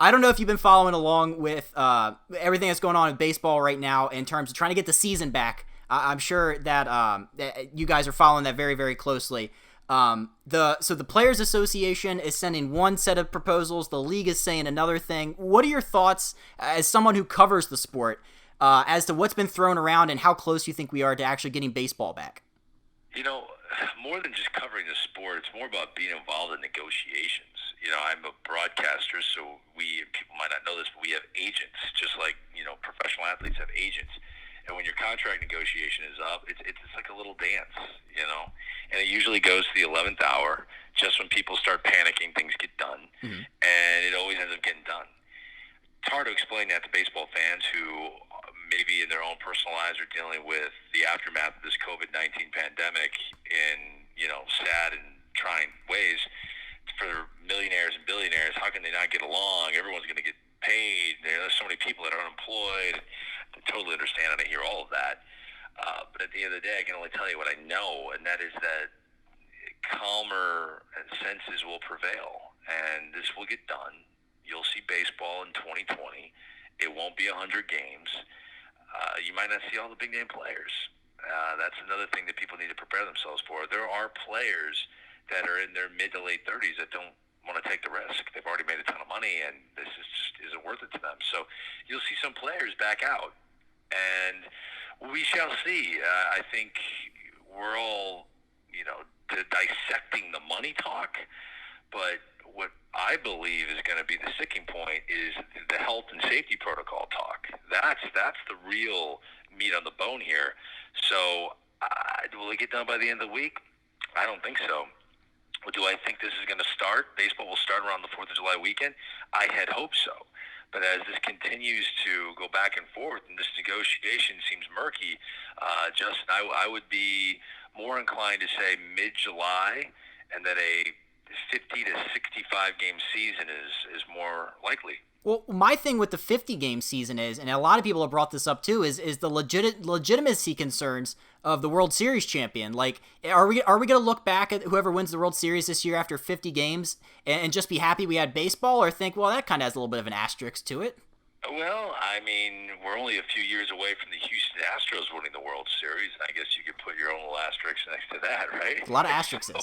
I don't know if you've been following along with everything that's going on in baseball right now in terms of trying to get the season back. I'm sure that you guys are following that very, very closely. The Players Association is sending one set of proposals. The league is saying another thing. What are your thoughts as someone who covers the sport as to what's been thrown around and how close you think we are to actually getting baseball back? More than just covering the sport, it's more about being involved in negotiations. I'm a broadcaster, so people might not know this, but we have agents, just like, professional athletes have agents. And when your contract negotiation is up, it's like a little dance, and it usually goes to the 11th hour, just when people start panicking, things get done, and it always ends up getting done. It's hard to explain that to baseball fans who maybe in their own personal lives are dealing with the aftermath of this COVID-19 pandemic in, sad and trying ways. For millionaires and billionaires, how can they not get along? Everyone's going to get paid. There's so many people that are unemployed. I totally understand and I hear all of that. But at the end of the day, I can only tell you what I know, and that is that calmer senses will prevail, and this will get done. You'll see baseball in 2020. It won't be 100 games. You might not see all the big-name players. That's another thing that people need to prepare themselves for. There are players that are in their mid to late 30s that don't want to take the risk. They've already made a ton of money, and this just isn't worth it to them. So you'll see some players back out, and we shall see. I think we're all, dissecting the money talk, but what I believe is going to be the sticking point is the health and safety protocol talk. That's the real meat on the bone here. So will it get done by the end of the week? I don't think so. Do I think this is going to start? Baseball will start around the 4th of July weekend? I had hoped so. But as this continues to go back and forth and this negotiation seems murky, Justin, I would be more inclined to say mid-July, and that a 50 to 65 game season is more likely. Well, my thing with the 50-game season is, and a lot of people have brought this up too, is the legitimacy concerns of the World Series champion. Like, are we going to look back at whoever wins the World Series this year after 50 games and just be happy we had baseball, or think, well, that kind of has a little bit of an asterisk to it? Well, we're only a few years away from the Houston Astros winning the World Series. I guess you could put your own little asterisk next to that, right? A lot of asterisks. So,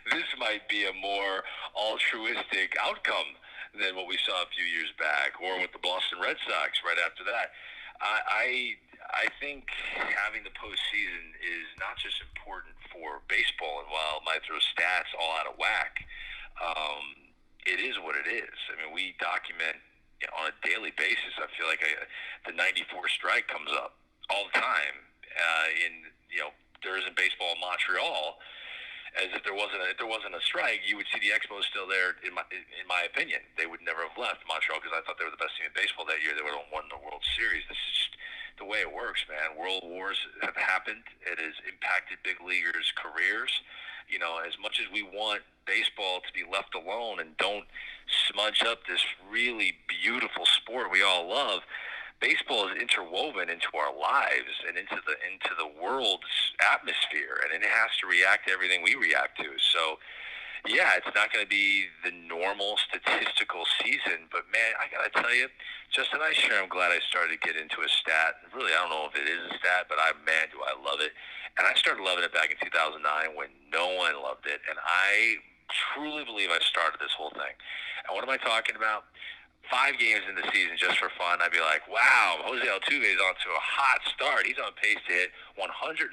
this might be a more altruistic outcome than what we saw a few years back, or with the Boston Red Sox right after that. I think having the postseason is not just important for baseball, and while it might throw stats all out of whack, it is what it is. We document on a daily basis. I feel like the 94 strike comes up all the time. There isn't baseball in Montreal. As if there wasn't a strike, you would see the Expos still there. In my opinion, they would never have left Montreal, because I thought they were the best team in baseball that year. They would have won the World Series. This is just the way it works, man. World wars have happened. It has impacted big leaguers' careers. As much as we want baseball to be left alone and don't smudge up this really beautiful sport we all love, baseball is interwoven into our lives and into the world's atmosphere, and it has to react to everything we react to. So, yeah, it's not going to be the normal statistical season, but man, I got to tell you, Justin, I'm glad I started to get into a stat. Really, I don't know if it is a stat, but man, do I love it. And I started loving it back in 2009 when no one loved it, and I truly believe I started this whole thing. And what am I talking about? 5 games in the season just for fun, I'd be like, wow, Jose Altuve is on to a hot start. He's on pace to hit 113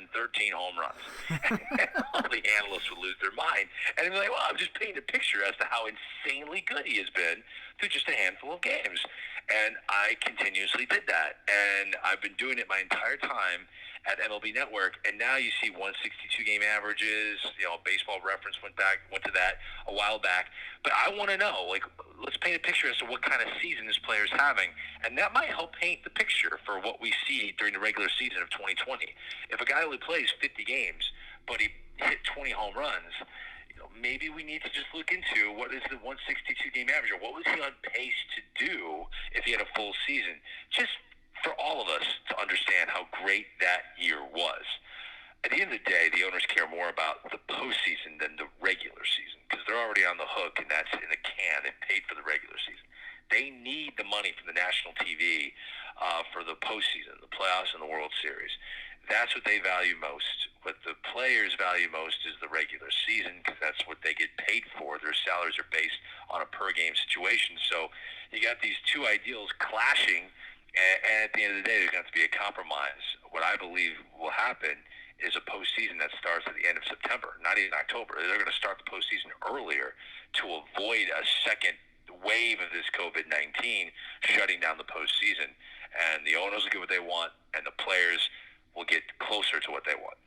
home runs. And all the analysts would lose their mind. And they'd be like, well, I'm just painting a picture as to how insanely good he has been through just a handful of games. And I continuously did that. And I've been doing it my entire time at MLB Network, and now you see 162 game averages. Baseball Reference went to that a while back. But I want to know, let's paint a picture as to what kind of season this player is having, and that might help paint the picture for what we see during the regular season of 2020. If a guy only plays 50 games, but he hit 20 home runs, maybe we need to just look into what is the 162 game average, or what was he on pace to do if he had a full season, just for all of us to understand how great that year was. At the end of the day, the owners care more about the postseason than the regular season, because they're already on the hook, and that's in the can. They paid for the regular season. They money from the national TV for the postseason, the playoffs, and the World Series. That's what they value most. What the players value most is the regular season, because that's what they get paid for. Their salaries are based on a per-game situation. So you got these two ideals clashing, and at the end of the day, there's going to have to be a compromise. What I believe will happen is a postseason that starts at the end of September, not even October. They're going to start the postseason earlier to avoid a second wave of this COVID-19 shutting down the postseason. And the owners will get what they want, and the players will get closer to what they want.